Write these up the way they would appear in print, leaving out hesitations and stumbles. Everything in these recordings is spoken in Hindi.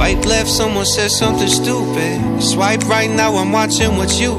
Swipe left, someone said something stupid. Swipe right, now I'm watching what you.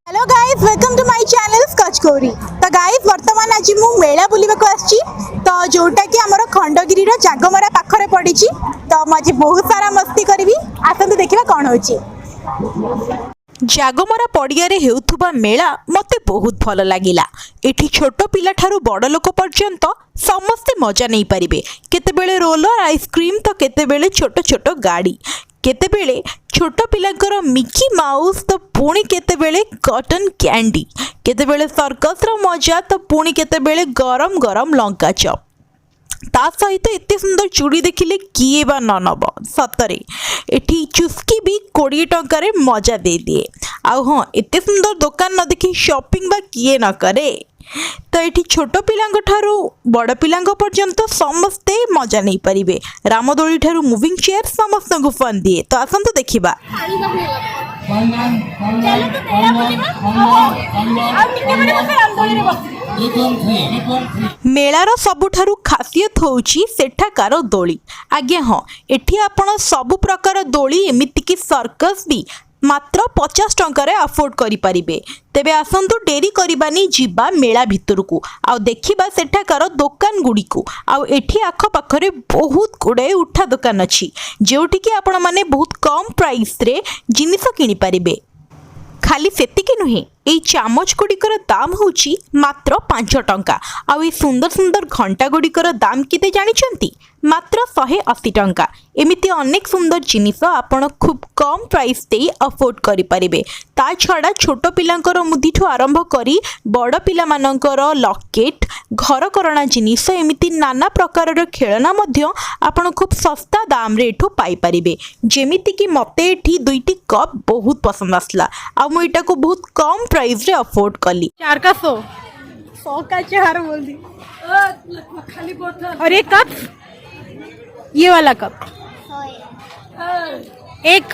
Hello guys, welcome to my channel स्कचकोरी। तो गाइस वर्तमान आज मु मेला बुलिबाको आछि, तो जोटा कि हमर खंडगिरी रो जागमरा पाखरे पड़ी छि। तो म आज बहुत सारा मस्ती करबी, आसंतु देखिबा कोन होछि। जागमरा पड़िया रे हेउथुबा मेला मते बहुत भल लागिला। एठी छोट पिला ठारू बड़ लोक पर्यंत समस्ते मजा नहीं पारिबे। केतेबेले रोलर आइसक्रीम तो केतेबेले छोट छोट गाड़ी, केतेबेले छोट पिलांकर मिकी माउस तो पुणी केतेबेले कॉटन कैंडी, केतेबेले सर्कस रो मजा तो पुणी केतेबेले गरम गरम लंका चप। ता सहित एते सुंदर चूड़ी देखिले किए बा न नब। सतरे एठी चुस्की भी 20 टंकार मजा दे दिए। आउ हाँ, एते सुंदर दुकान न देखी शॉपिंग बा किए न करे। तो ये छोट पिलांग ठारू बड़ पिलांग पर्यंत समस्ते मजा नहीं पारिबे। रामदोली ठारू मुविंग चेयर समस्त को फन दिए। तो आसंतु देखिबा। मेलार सबुठारु खासियत होउची सेठाकार दोली। आज्ञा हाँ, एठी आपण सब प्रकार दोली एमिति कि सर्कस भी मात्र 50 टंकार अफोर्ड करि परिबे। तेबे आसंतु डेरी करबानी जिबा मेला भितरकू आ देखिबा सेठाकार दुकान गुडी को। आ एठी आख पाखरे बहुत गुडे उठा दुकान अछि, जेउठी कि आपण माने बहुत कम प्राइस रे जिनिस किनि परिबे। खाली सेतिकी नुहे, এই চামচ গুড়িকর দাম হচ্ছে মাত্র 5 টঙ্কা। আর এই সুন্দর সুন্দর ঘণ্টা গুড়িকর দাম কেতে জানিছন্তি? মাত্র 180 টঙ্কা। এমিতি অনেক সুন্দর জিনিস আপন খুব কম প্রাইস দেই অফোর্ড করি পারিবে। তা ছড়া ছোট পিলাঙ্কর মুদিঠু আরম্ভ করি বড় পিলামানঙ্কর লকেট, ঘরকরণা জিনিস এমিতি নানা প্রকারর খেলনা মধ্য আপন খুব সস্তা দামরে এঠু পাই পারিবে। যেমিতি কি মতে এঠি দুইটি কপ বহুত পছন্দ আসলা। আর মু এটাকু বহুত কম प्राइस रे अफोर्ड कली। 4 का 100 का 4 बोल दी। खाली बोतल और एक कप, ये वाला कप 1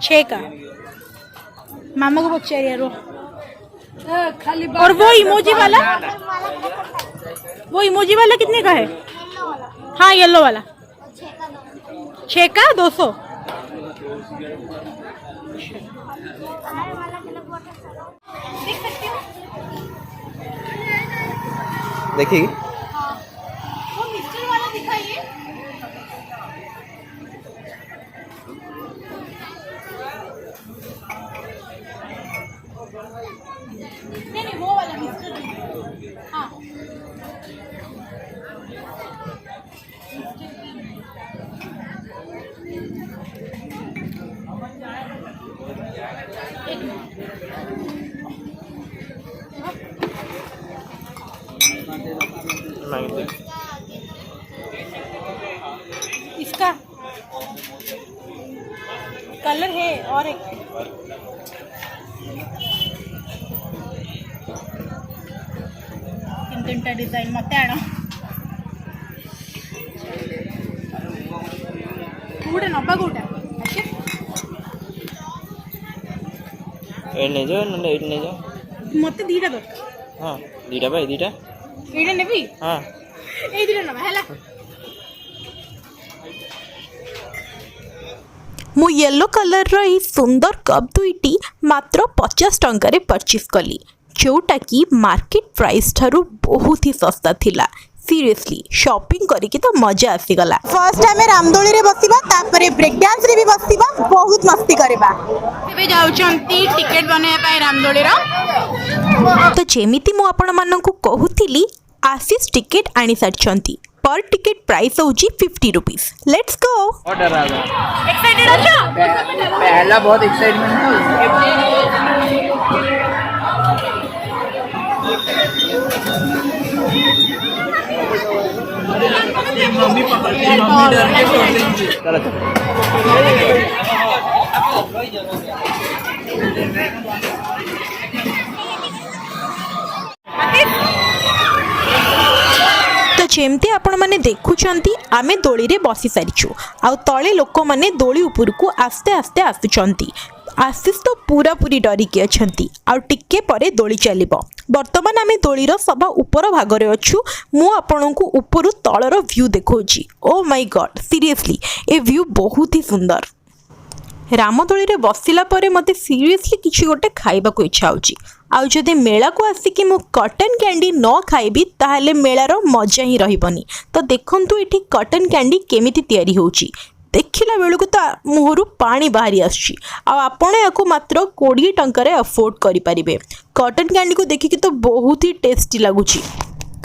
6 का। मामा को पचार यार खाली। और वो इमोजी वाला कितने का है? हाँ येलो वाला 6 का 200। देखिए वो मिस्टर वाला दिखाइए। नहीं वो वाला मिस्टर। हाँ इसका कलर है और एक तीन डिजाइन मत आण कूटे नबा कूटा नहीं जो नहीं जो मत दीटा दो। हाँ दीटा भाई दीटा एटा नेबी। हाँ ए दीटा नबा हैला। मु येलो कलर रो ई सुंदर कप दुईटी मात्र 50 टंकार परचेस कली, जोटा कि मार्केट प्राइस ठारू बहुत ही सस्ता थिला। सीरियसली शॉपिंग करिके तो मजा आसी गला। फर्स्ट टाइम रामदोली रे बसिबा, तापरे ब्रेक डांस रे भी बसिबा, बहुत मस्ती करबा। एबे जाउचंती टिकट बने पाई रामदोली रो। तो जेमिति मु आपण माननकु कहूतिली आशीष टिकट आनी सारचंती। पर टिकट प्राइस होची 50 रुपीस। Let's go. ऑर्डर आ गया। एक्साइटेड अच्छा? पहला बहुत एक्साइटमेंट था। मम्मी पापा डर के छोड़ देंगे। जेमती आपण माने देखुचंती आमे दोली रे बसी सारिछु आ तळे लोक माने दोली उपरकू आस्ते आस्ते आसुचंती। आशीष तो पूरा पूरी डरिकी अछंती आ टिके परे दोली चलिबो। वर्तमान आमे दोलीर सभा ऊपर भागरे अछु। मु आपनकू ऊपर तळर व्यू देखौची। ओ माय गॉड सीरियसली ए व्यू बहुत ही सुंदर। रामदोली रे बसिला परे मते सीरियसली किछि गोटे खाइबा को इच्छा होची। आउ जदि मेला को आसिकी मु कॉटन कैंडी न खाइबी ताहले मेलार मजा ही रहिबनी। तो देखंतु एठी कॉटन कैंडी केमिति तयारी होची। देखिला बेलू तो मुहरु पानी बाहरी आसुची। आ आपण याको मात्र 20 टंका रे अफोर्ड करि परिबे। कॉटन कैंडी को देखिकी तो बहुत ही टेस्टी लागुची।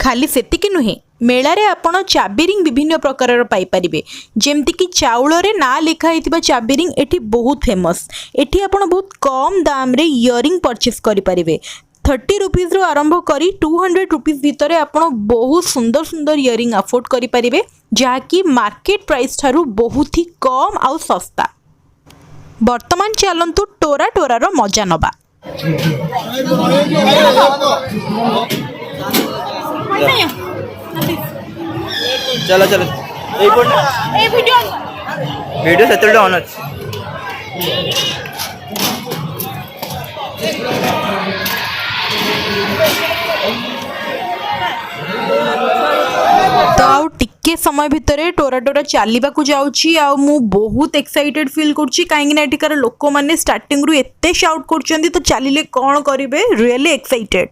खाली सेतिकी नुहे मेलारे आपण चाबिरिंग विभिन्न प्रकार पाई परिबे। जेमति कि चाउल रे ना लिखा हितिबा चाबिरिंग एठी बहुत फेमस। एठी आपण बहुत कम दाम रे इयरिंग परचेस करि परिबे। 30 रुपीज रो आरंभ करी 200 रुपीज भितर आपण बहुत सुंदर सुंदर इयरिंग अफोर्ड करि परिबे, जहा कि मार्केट प्राइस ठारू बहुत ही कम आउ सस्ता। वर्तमान चलंतु टोरा टोरा रो मजा नबा। चलो चलो ए वीडियो सेटल ऑन अछि। तो आउ टिके समय भितर टोरा टोरा चलवा को जाउची। आ मु बहुत एक्साइटेड फील करची काहेकि ना एटिकार लोक माने स्टार्टिंग रु एते शाउट करचंदी तो चलिले कोन करिवे। Really excited.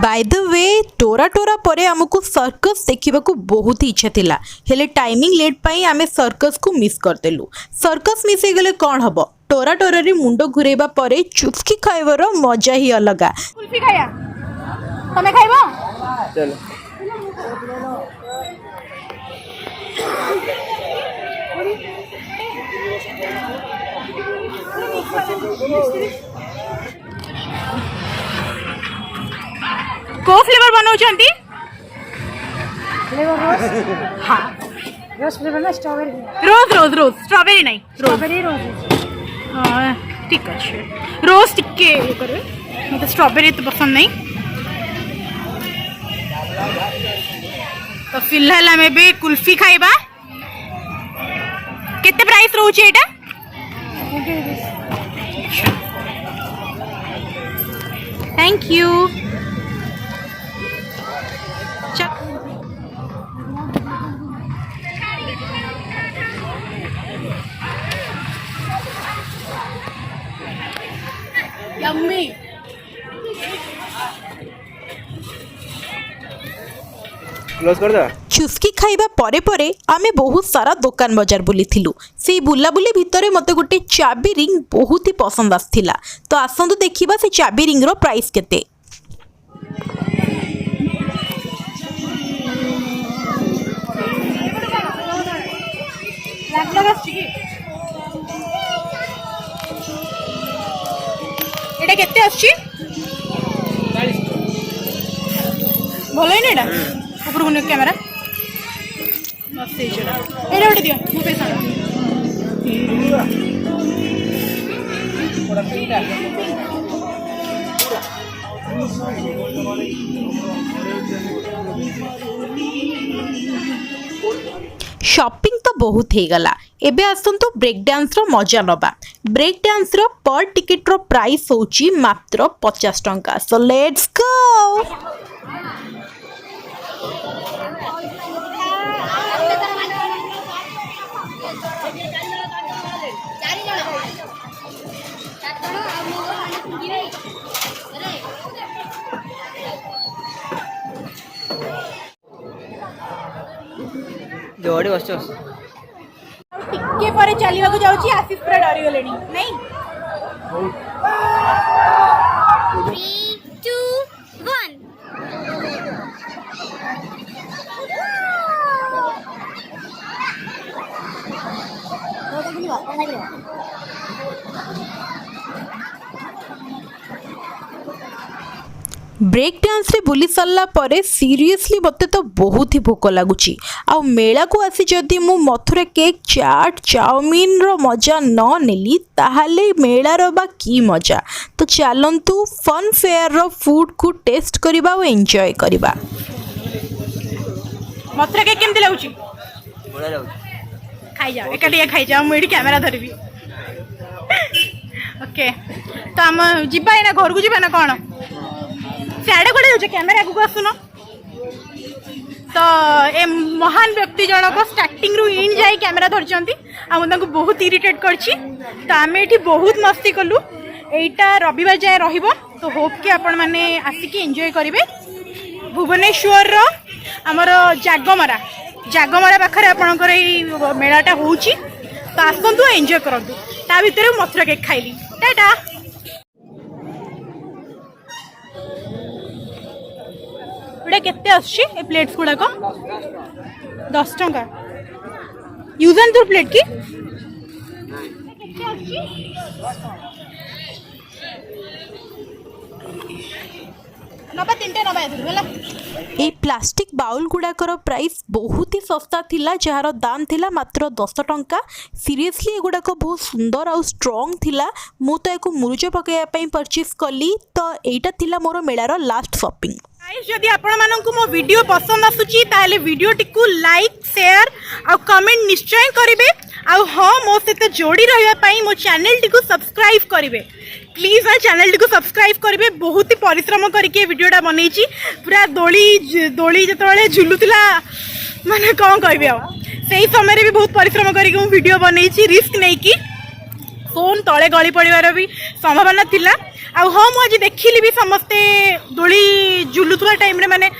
By the way टोरा टोरा परे हमको सर्कस देखा बहुत ही इच्छा थिला, हेले टाइमिंग लेट पाई आमे सर्कस को मिस करदेलु। सर्कस मिस गले कौन हम टोरा टोरा रे मुंडो घुरेबा परे चुस्की खाइबार मजा ही अलगा। कुल्फी खाया तमे खाइबो चलो को फ्लेवर बनाउछंती फ्लेवर रोज हाँ रोज फ्लेवर ना स्ट्रॉबेरी रोज रोज रोज स्ट्रॉबेरी नहीं स्ट्रॉबेरी रोज हाँ ठीक अच्छे रोज टिके ये करे मुझे स्ट्रॉबेरी तो पसंद नहीं। तो फिलहाल आम भी कुल्फी खाइबा। केते प्राइस रोचे एटा थैंक यू। यम्मी क्लोज कर दे। चुस्की खाइबा परे परे आमे बहुत सारा दुकान बाजार बुली थिलु। से बुला बुली भितरे मते गोटे चाबी रिंग बहुत ही पसंद आसथिला। तो आसंतु देखिबा से चाबी रिंग रो प्राइस केते। एटा केते आछि भलो ही एटा ऊपर को कैमरा बस एटा एटा उठे दियो मु पैसा शॉपिंग तो बहुत हो गला। एबे आसंतु ब्रेक डांस रो मजा नबा। ब्रेक डांस रो पर टिकट रो प्राइस होची मात्र 50 टंका। So let's go. जोड़ी बस टिके परे चलिबा को जाउची आशीष पूरा डरी गलेनी नहीं। 3 2 1 ब्रेक डांस रे बुली सरला परे सीरियसली मते तो बहुत ही भोक लगुच आ मेला को आसी जदि मु मथुरा केक चाट चाउमीन रो मजा न नेली ताहाले मेलार बा की मजा। तो चलंतु फन फेयर रो फूड को टेस्ट करबा और एंजॉय करबा। मथुरा केक केमती लाଗୁଛି? बड़ा लाଗୁଛି। खाई जाओ एकाटिया खाई जाओ मुझे कैमेरा धरबी। ओके तो आम जीवा ना घर को जीवा ना कौन सियाड़े कड़े जाऊे कैमेरा आगू आसुन। तो ए महान व्यक्ति जनक स्टार्टिंग रु इन जाए कैमेरा धरचंती बहुत इरिटेट करछि। तो आम ये बहुत मस्ती कलु एटा रविवार जाए रहिबो। तो होप कि आपण माने आसिकी एंजॉय करिवे। भुवनेश्वर रो आमर जागमरा पाखरे आपणकर मेलाटा होउछि। तो आसतु एंजॉय करंतु ता भितर मथुरा केक खाइली टाटा। एटा केते आछि ए प्लेट्स गुडा को 10 टंका यूज एंड थ्रो प्लेट की केते आछि नबा तीनटे नबा एथु होला। ए प्लास्टिक बाउल गुड़ाकर प्राइस बहुत ही सस्ता थिला जार दाम थिला मात्र 10 टंका। सीरियसली एगुड़ाक बहुत सुंदर आउ स्ट्रॉन्ग थिला। मु तो एको मुरुज पकाया पई परचेस कली। तो एटा थिला मोर मेलार लास्ट शॉपिंग। गाइस जदि आपण माननकु मो वीडियो पसंद आसुची ताले वीडियो टिकु लाइक शेयर आ कमेंट निश्चय करिवे। आ हां मो सहित जोड़ी रहिबा पई मो चैनल टिकु सब्सक्राइब करिवे। प्लीज आ चैनल टिकु सब्सक्राइब करिवे। बहुत ही परिश्रम करके वीडियोटा बनैची पूरा दोली जतबेले झुलुतिला माने कोन कहबे आ सेही समय रे भी बहुत परिश्रम करके मो वीडियो बनैची रिस्क नै की फोन तले गली पड़वार भी संभावना थिला। आ हाँ मुझे देखिली भी समस्ते दोली झुलुवा टाइम रे माने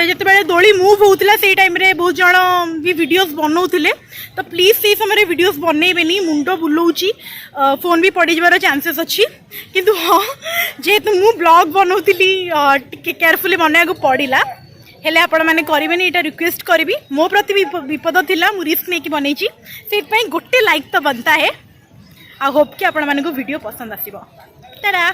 जिते दोली मूव होता से टाइम रे बहुत जन भी वीडियोस बनाऊे। तो प्लीज से समय वीडियोस बनईबेनी मुंड बुलाऊँगी फोन भी पड़ जावर चांसेस अच्छी। किंतु हाँ जेहेतु मु ब्लॉग बनाऊली केयरफुली बनवाक पड़ा हेले आपण मैंने करेंगे यहाँ रिक्वेस्ट करी मो प्रति विपद थिला मु रिस्क नहीं बनई से गोटे लाइक तो बनता है। आ होप कि आपण मानक वीडियो पसंद आसीबो। टाटा।